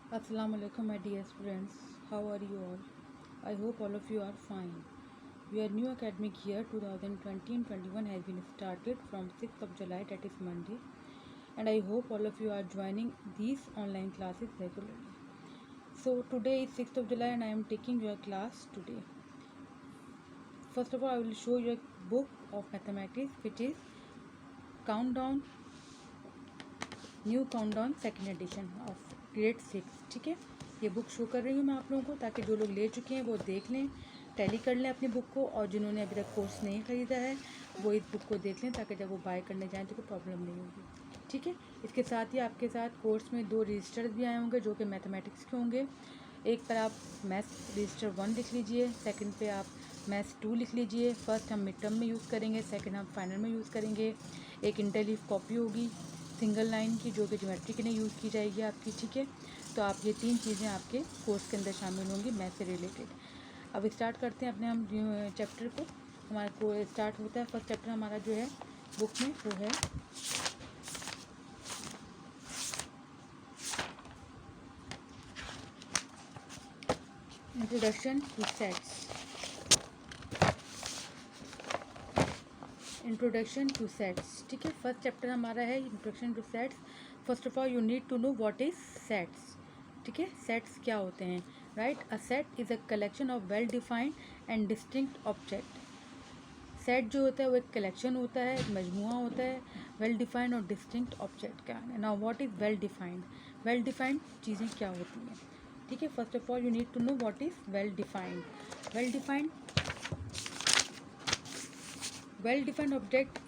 Assalamu alaikum, my dear students. How are you all? I hope all of you are fine. Your new academic year 2020-21 has been started from 6th of July, that is Monday, and I hope all of you are joining these online classes regularly. So today is 6th of July and I am taking your class today. First of all, I will show you a book of mathematics which is Countdown, new countdown second edition of grade 6। ठीक है, ये book show कर रही हूँ मैं आप लोगों को, ताकि जो लोग ले चुके हैं वो देख लें, टैली कर लें अपनी बुक को, और जिन्होंने अभी तक कोर्स नहीं ख़रीदा है वो इस बुक को देख लें, ताकि जब वो बाय करने जाएँ तो कोई प्रॉब्लम नहीं होगी। ठीक है, इसके साथ ही आपके साथ कोर्स में 2 रजिस्टर्स भी आए होंगे जो कि मैथमेटिक्स के होंगे। एक पर आप मैथ्स रजिस्टर 1 लिख लीजिए, सेकंड पे आप मैथ्स 2 लिख लीजिए। फर्स्ट हम मिड टर्म में यूज़ करेंगे, सेकंड हम फाइनल में यूज़ करेंगे। एक इंटरलीफ कॉपी होगी सिंगल लाइन की जो कि ज्योमेट्री के लिए यूज़ की जाएगी आपकी। ठीक है, तो आप ये 3 चीज़ें आपके कोर्स के अंदर शामिल होंगी मैथ से रिलेटेड। अब स्टार्ट करते हैं अपने हम चैप्टर को। हमारा को स्टार्ट होता है, फर्स्ट चैप्टर हमारा जो है बुक में वो है introduction to sets. Introduction to sets, ठीक है, फर्स्ट चैप्टर हमारा है introduction to sets. First of all you need to know what is sets. ठीक है, सेट्स क्या होते हैं, right. A set is a collection of well defined and distinct object. Set जो होता है वो एक कलेक्शन होता है, एक मजमुआ होता है वेल डिफाइंड और डिस्टिंक्ट ऑब्जेक्ट का। Now what is well defined. Well defined चीज़ें क्या होती हैं। ठीक है, first of all you need to know what is well defined. Well defined object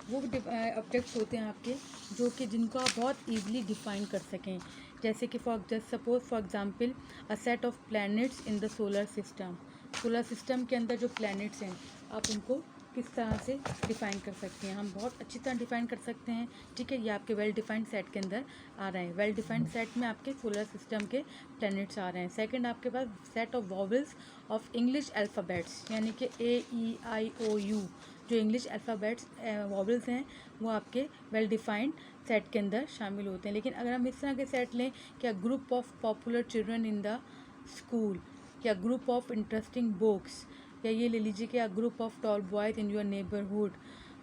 वो ऑब्जेक्ट्स होते हैं आपके जो कि जिनको आप बहुत ईजिली डिफाइन कर सकें। जैसे कि suppose for example a set of planets in the solar system. Solar system के अंदर जो प्लैनेट्स हैं आप उनको किस तरह से डिफ़ाइन कर सकते हैं, हम बहुत अच्छी तरह डिफ़ाइन कर सकते हैं। ठीक है, ये आपके वेल डिफाइंड सेट के अंदर आ रहे हैं। वेल डिफाइंड सेट में आपके सोलर सिस्टम के प्लैनेट्स आ रहे हैं। सेकंड आपके पास set of vowels of English alphabets, यानी कि AEIOU जो इंग्लिश अल्फ़ाबेट्स वॉवल्स हैं वो आपके वेल डिफाइंड सेट के अंदर शामिल होते हैं। लेकिन अगर हम इस तरह के सेट लें, क्या group of popular children in the school, या ग्रुप ऑफ इंटरेस्टिंग बुक्स, या ये ले लीजिए कि group of tall boys in your neighbourhood,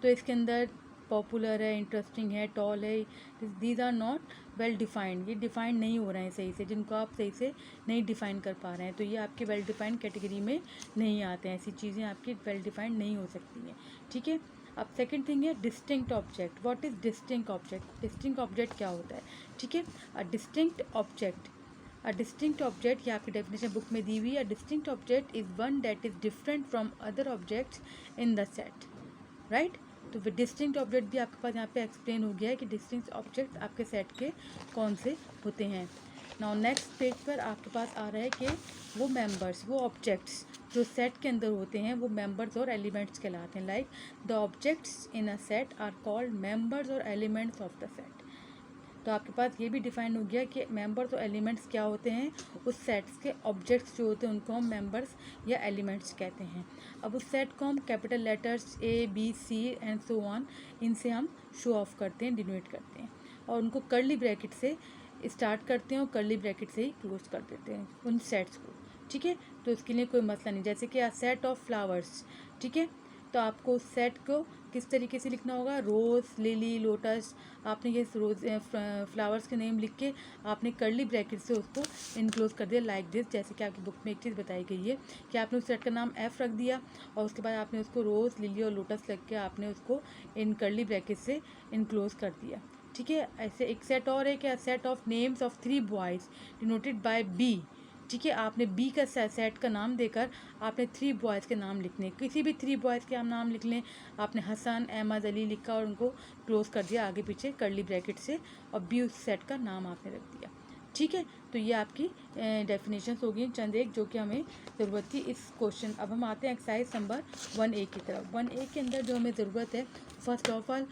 तो इसके अंदर पॉपुलर है, इंटरेस्टिंग है, टॉल है, these are not well defined. ये डिफाइंड नहीं हो रहे हैं सही से, जिनको आप सही से नहीं डिफाइन कर पा रहे हैं, तो ये आपके वेल डिफाइंड कैटेगरी में नहीं आते हैं। ऐसी चीज़ें आपकी वेल डिफाइंड नहीं हो सकती हैं। ठीक है, अब सेकंड थिंग है distinct object. What is distinct object. Distinct object क्या होता है। ठीक है, a distinct object, a distinct object, ये आपकी डेफिनेशन बुक में दी हुई है। Distinct object is one that is different from other objects in the set, right. तो फिर डिस्टिंक्ट ऑब्जेक्ट भी आपके पास यहाँ पे एक्सप्लेन हो गया है कि डिस्टिंक्ट ऑब्जेक्ट आपके सेट के कौन से होते हैं। नाउ नेक्स्ट पेज पर आपके पास आ रहा है कि वो मेंबर्स, वो ऑब्जेक्ट्स जो सेट के अंदर होते हैं वो मेंबर्स और एलिमेंट्स कहलाते हैं। Like the objects in a set are called members और एलिमेंट्स ऑफ द सेट। तो आपके पास ये भी डिफाइन हो गया कि मेंबर्स और एलिमेंट्स क्या होते हैं। उस सेट्स के ऑब्जेक्ट्स जो होते हैं उनको हम मेंबर्स या एलिमेंट्स कहते हैं। अब उस सेट को हम capital letters ABC and so on इनसे हम शो ऑफ करते हैं, डिनोट करते हैं, और उनको कर्ली ब्रैकेट से स्टार्ट करते हैं और कर्ली ब्रैकेट से ही क्लोज कर देते हैं उन सेट्स को। ठीक है, तो इसके लिए कोई मसला नहीं। जैसे कि सेट ऑफ फ्लावर्स, ठीक है, तो आपको उस सेट को किस तरीके से लिखना होगा। रोज़, लिली, लोटस, आपने ये रोज फ्लावर्स के नेम लिख के आपने कर्ली ब्रैकेट से उसको इनक्लोज कर दिया लाइक दिस। जैसे कि आपकी बुक में एक चीज़ बताई गई है कि आपने उस सेट का नाम F रख दिया और उसके बाद आपने उसको रोज़, लिली और लोटस लिख के आपने उसको इन कर्ली ब्रैकेट से इनक्लोज कर दिया। ठीक है, ऐसे एक सेट और है क्या, set of names of 3 boys denoted by B। ठीक है, आपने बी का सेट का नाम देकर आपने 3 बॉयज़ के नाम लिखने, किसी भी 3 बॉयज़ के आप नाम लिख लें। आपने हसन, अहमद, अली लिखा और उनको क्लोज कर दिया आगे पीछे कर्ली ब्रैकेट से, और बी उस सेट का नाम आपने रख दिया। ठीक है, तो ये आपकी डेफिनेशंस हो गई चंद एक जो कि हमें ज़रूरत थी इस क्वेश्चन। अब हम आते हैं एक्सरसाइज नंबर 1A की तरफ। 1A के अंदर जो हमें ज़रूरत है, first of all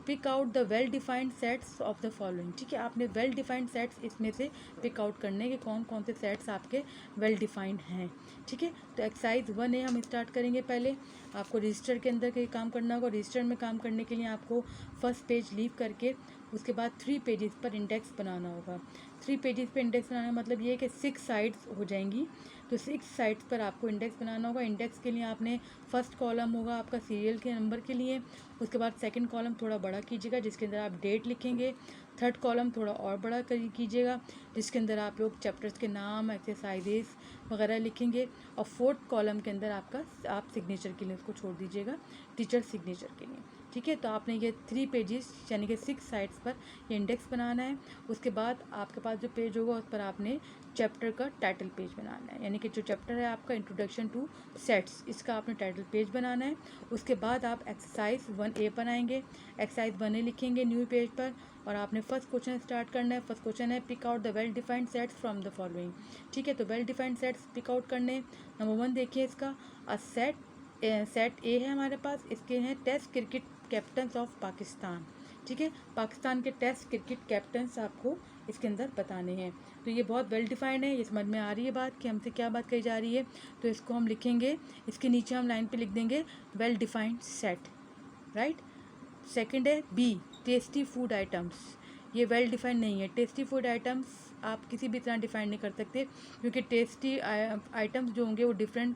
pick out the well defined sets of the following. ठीक है, आपने वेल डिफाइंड सेट्स इसमें से पिक आउट करने के कौन कौन से सेट्स आपके वेल डिफाइंड हैं। ठीक है, तो एक्सरसाइज 1A हम स्टार्ट करेंगे। पहले आपको रजिस्टर के अंदर के काम करना होगा। रजिस्टर में काम करने के लिए आपको फर्स्ट पेज लीव करके उसके बाद 3 पेजेस पर इंडेक्स बनाना होगा। 3 पेजेस पर इंडेक्स बनाना मतलब ये है कि 6 साइड्स हो जाएंगी, तो 6 साइड्स पर आपको इंडेक्स बनाना होगा। इंडेक्स के लिए आपने फर्स्ट कॉलम होगा आपका सीरियल के नंबर के लिए, उसके बाद सेकंड कॉलम थोड़ा बड़ा कीजिएगा जिसके अंदर आप डेट लिखेंगे, थर्ड कॉलम थोड़ा और बड़ा कीजिएगा जिसके अंदर आप लोग चैप्टर्स के नाम, एक्सरसाइजेस वगैरह लिखेंगे, और फोर्थ कॉलम के अंदर आपका आप सिग्नेचर के लिए उसको छोड़ दीजिएगा, टीचर सिग्नेचर के लिए। ठीक है, तो आपने ये 3 पेजेस यानी कि 6 साइड्स पर ये इंडेक्स बनाना है। उसके बाद आपके पास जो पेज होगा उस पर आपने चैप्टर का टाइटल पेज बनाना है, यानी कि जो चैप्टर है आपका इंट्रोडक्शन टू सेट्स, इसका आपने टाइटल पेज बनाना है। उसके बाद आप एक्सरसाइज 1A बनाएंगे, एक्सरसाइज 1A लिखेंगे न्यू पेज पर, और आपने फर्स्ट क्वेश्चन स्टार्ट करना है। फर्स्ट क्वेश्चन है pick out the well defined sets from the following. ठीक है, तो well defined sets pick out करने। नंबर 1 देखिए इसका, सेट ए है हमारे पास, इसके हैं test cricket captains of Pakistan. ठीक है, पाकिस्तान के टेस्ट क्रिकेट कैप्टन्स आपको इसके अंदर बताने हैं। तो ये बहुत वेल डिफाइंड है, ये समझ में आ रही है बात कि हमसे क्या बात कही जा रही है। तो इसको हम लिखेंगे, इसके नीचे हम लाइन पे लिख देंगे well defined set, right. Second है बी, टेस्टी फूड आइटम्स। ये वेल डिफाइंड नहीं है। टेस्टी फूड आइटम्स आप किसी भी तरह डिफाइन नहीं कर सकते, क्योंकि टेस्टी आइटम्स जो होंगे वो डिफरेंट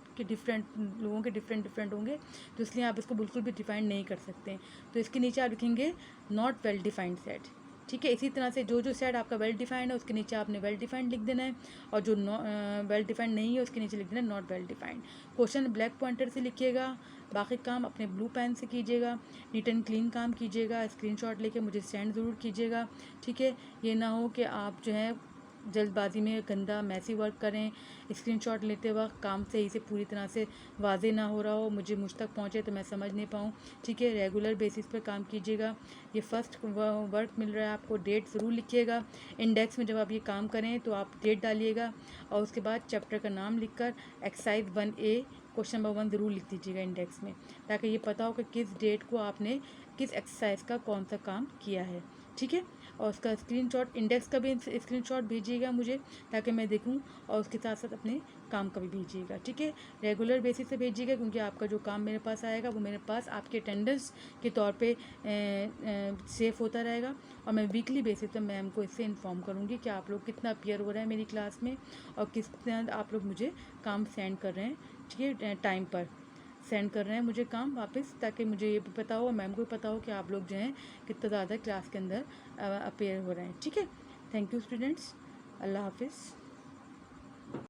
लोगों के डिफरेंट होंगे, तो इसलिए आप इसको बिल्कुल भी डिफाइन नहीं कर सकते। तो इसके नीचे आप लिखेंगे नॉट वेल डिफाइंड सेट। ठीक है, इसी तरह से जो सेट आपका वेल डिफाइंड है उसके नीचे आपने वेल डिफाइंड लिख देना है, और जो वेल डिफाइंड नहीं है उसके नीचे लिख देना है not well defined. Question black pointer से लिखिएगा, बाकी काम अपने ब्लू पेन से कीजिएगा, नीट एंड क्लीन काम कीजिएगा, स्क्रीनशॉट लेके मुझे सेंड ज़रूर कीजिएगा। ठीक है, ये ना हो कि आप जो है जल्दबाजी में गंदा मैसी वर्क करें, स्क्रीनशॉट लेते वक्त काम सही से पूरी तरह से वाजे ना हो रहा हो, मुझ तक पहुंचे तो मैं समझ नहीं पाऊँ। ठीक है, रेगुलर बेसिस पर काम कीजिएगा। ये फर्स्ट वर्क मिल रहा है आपको, डेट ज़रूर लिखिएगा। इंडेक्स में जब आप ये काम करें तो आप डेट डालिएगा, और उसके बाद चैप्टर का नाम लिखकर एक्सरसाइज 1A क्वेश्चन नंबर 1 ज़रूर लिख दीजिएगा इंडेक्स में, ताकि ये पता हो कि किस डेट को आपने किस एक्सरसाइज का कौन सा काम किया है। ठीक है, और उसका स्क्रीनशॉट, इंडेक्स का भी स्क्रीनशॉट भेजिएगा मुझे, ताकि मैं देखूं, और उसके साथ साथ अपने काम का भी भेजिएगा। ठीक है, रेगुलर बेसिस से भेजिएगा, क्योंकि आपका जो काम मेरे पास आएगा वो मेरे पास आपके अटेंडेंस के तौर पे सेफ होता रहेगा, और मैं वीकली बेसिस पर मैम को इससे इन्फॉर्म करूँगी कि आप लोग कितना अपीयर हो रहे हैं मेरी क्लास में, और किस तरह आप लोग मुझे काम सेंड कर रहे हैं। ठीक है, टाइम पर सेंड कर रहे हैं मुझे काम वापस, ताकि मुझे ये भी पता हो, मैम को भी पता हो कि आप लोग जो हैं कितना ज़्यादा क्लास के अंदर अपेयर हो रहे हैं। ठीक है, थैंक यू स्टूडेंट्स, अल्लाह हाफिज़।